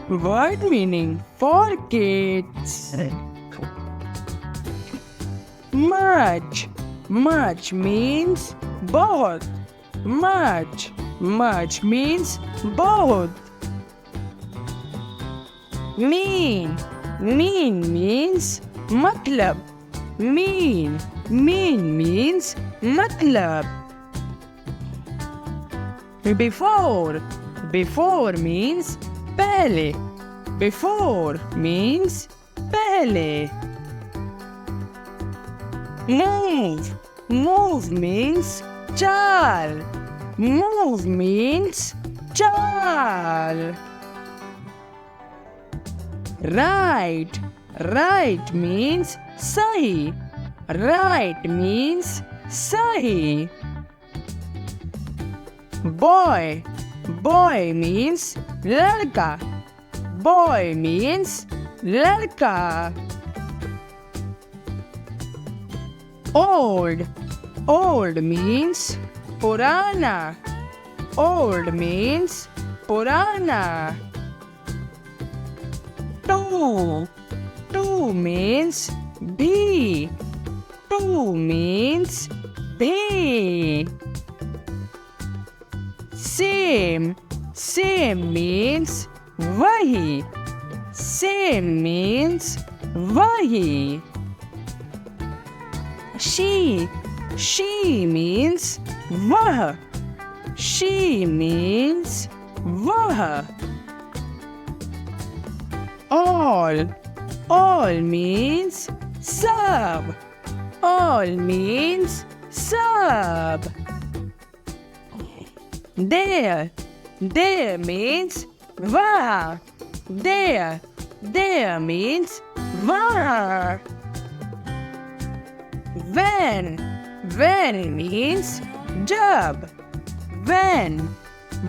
Word meaning for kids. Much. Much means बहुत. Much. Much means बहुत. Mean. Mean means मतलब. Mean. Mean means मतलब. Before. Before means पहले. Before means पहले. Move. Move means चाल. Move means चाल. Right. Right means सही. Right means सही. Boy. Boy means लड़का. Boy means लड़का. Old. Old means पुराना. Old means पुराना. Two. Two means भी. Two means भी. Same. Same means वही. Same means वही. She. She means वह. She means वह. All. All means सब. All means सब. There. There means वहाँ. There. There means वहाँ. When. When means जब. When.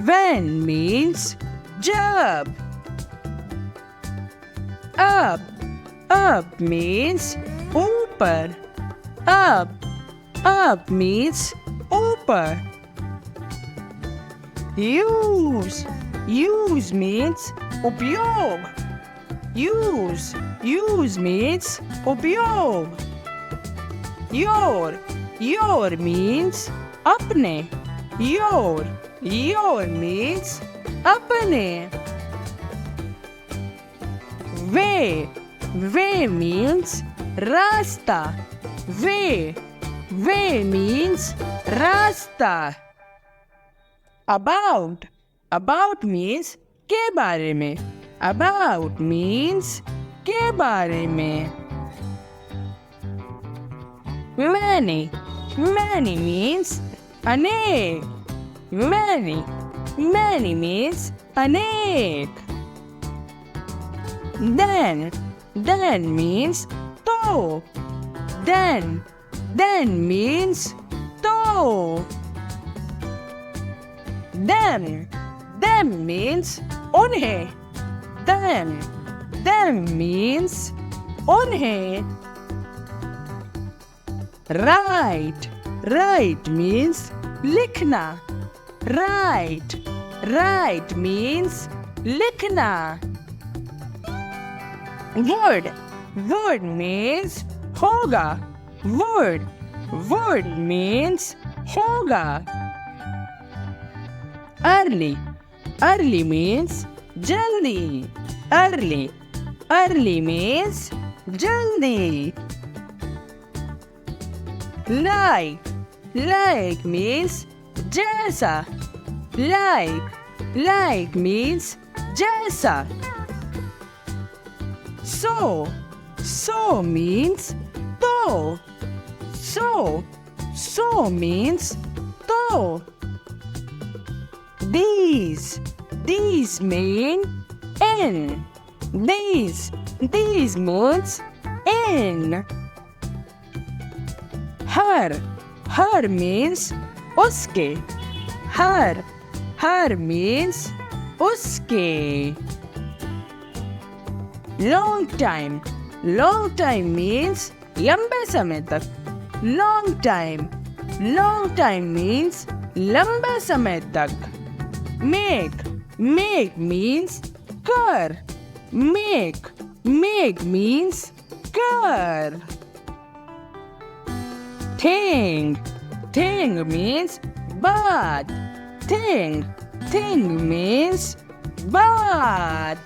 When means जब. Up. Up means ऊपर. Up. Up means ऊपर. Use. Use means उपयोग. Use. Use means उपयोग. Your. Your means अपने. Your. Your means अपने. Way. Way means रास्ता. Way. Way means रास्ता. About. About means के बारे में. About means के बारे में. Many. Many means अनेक. Many. Many means अनेक. Then. Then means तो. Then. Then means तो. Them. Them means उन्हें. Them. Them means उन्हें. Write. Write means लिखना. Write. Write means लिखना. Word. Word means होगा. Word. Word means होगा. Early. Early means जल्दी. Early. Early means जल्दी. Like. Like means जैसा. Like. Like means जैसा. So. So means तो. So. So means तो. These. These mean in. These. These means in. Her. Her means उसके. Her. Her means उसके. Long time. Long time means लंबे समय तक. Long time. Long time means लंबे समय तक. Make. Make means Kar. Make. Make means kar. Thing. Thing means bath. Thing. Thing means bath.